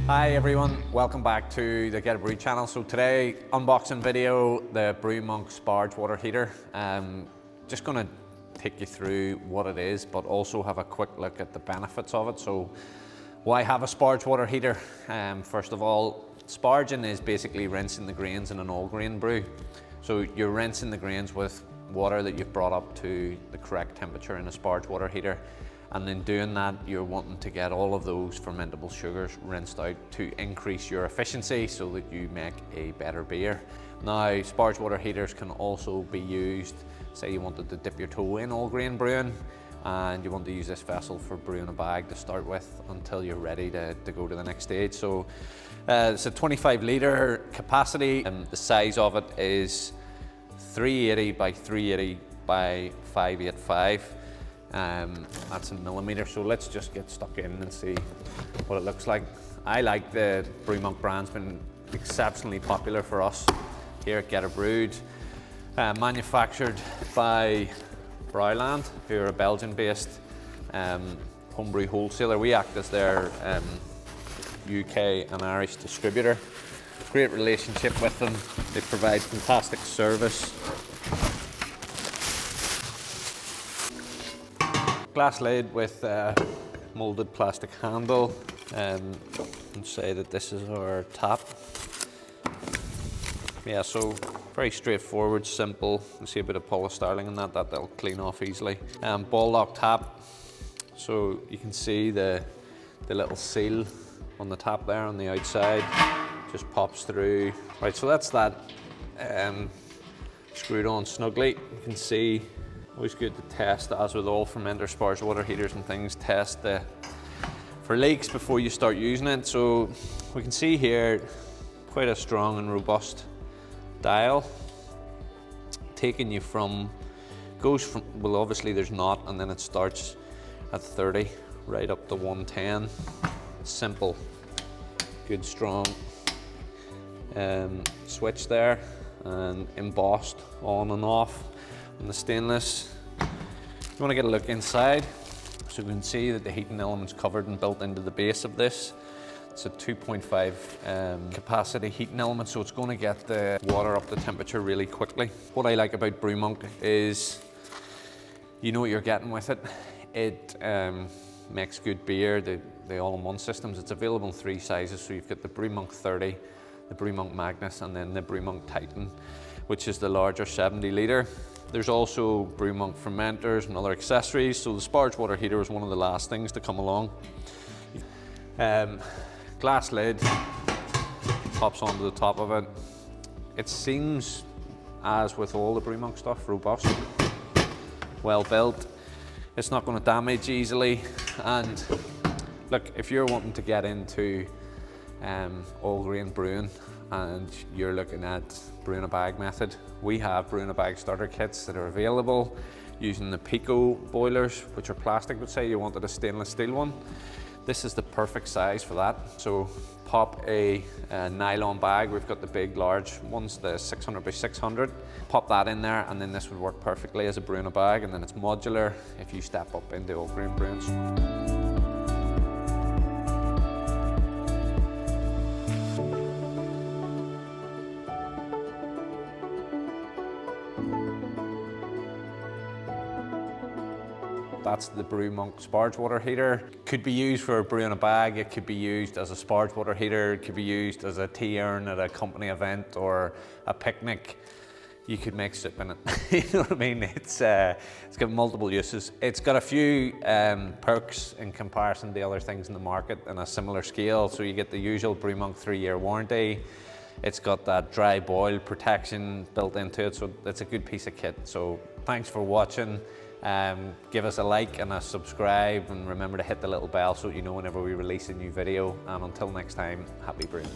Hi everyone, welcome back to the Geterbrewed channel. So today, unboxing video, the Brew Monk Sparge Water Heater. Just gonna take you through what it is, but also have a quick look at the benefits of it. So why have a Sparge Water Heater? First of all, sparging is basically rinsing the grains in an all grain brew. So you're rinsing the grains with water that you've brought up to the correct temperature in a Sparge Water Heater. And in doing that, you're wanting to get all of those fermentable sugars rinsed out to increase your efficiency so that you make a better beer. Now, Sparge Water Heaters can also be used, say you wanted to dip your toe in all grain brewing and you want to use this vessel for brewing a bag to start with until you're ready to go to the next stage. So it's a 25 litre capacity and the size of it is 380 by 380 by 585. That's in millimeter, so let's just get stuck in and see what it looks like. I like the Brew Monk brand's been exceptionally popular for us here at Geterbrewed. Manufactured by Brewing, who are a Belgian-based homebrew wholesaler. We act as their UK and Irish distributor. Great relationship with them. They provide fantastic service. Glass lid with molded plastic handle, and say that this is our tap. Yeah, so very straightforward, simple. You see a bit of polystyrene in that'll clean off easily. Ball lock tap, so you can see the little seal on the tap there on the outside, just pops through. Right, so that's that screwed on snugly. You can see. Always good to test, as with all fermenter Sparge water heaters and things, test for leaks before you start using it. So we can see here quite a strong and robust dial, taking you goes from, well obviously there's not, and then it starts at 30 right up to 110. Simple, good strong switch there, and embossed on and off. And the stainless. You want to get a look inside, so you can see that the heating element's covered and built into the base of this. It's a 2.5 capacity heating element, so it's going to get the water up to temperature really quickly. What I like about Brew Monk is you know what you're getting with it. It makes good beer. The all-in-one systems, it's available in 3 sizes, so you've got the Brew Monk 30, the Brew Monk Magnus, and then the Brew Monk Titan, which is the larger 70 litre. There's also Brew Monk fermenters and other accessories, so the Sparge Water Heater was one of the last things to come along. Glass lid pops onto the top of it. It seems, as with all the Brew Monk stuff, robust, well built. It's not going to damage easily, and look, if you're wanting to get into all grain brewing and you're looking at brewing a bag method, we have brewing a bag starter kits that are available using the Pico boilers, which are plastic. But say you wanted a stainless steel one, this is the perfect size for that. So pop a nylon bag. We've got the big large ones, the 600 by 600. Pop that in there, and then this would work perfectly as a brewing a bag, and then it's modular if you step up into all grain brewing. That's the Brew Monk Sparge Water Heater. Could be used for brewing a bag, it could be used as a Sparge Water Heater, it could be used as a tea urn at a company event or a picnic. You could make soup in it, you know what I mean? It's got multiple uses. It's got a few perks in comparison to other things in the market on a similar scale. So you get the usual Brew Monk 3-year warranty. It's got that dry boil protection built into it, so it's a good piece of kit. So thanks for watching. Give us a like and a subscribe, and remember to hit the little bell so you know whenever we release a new video. And until next time, happy brewing.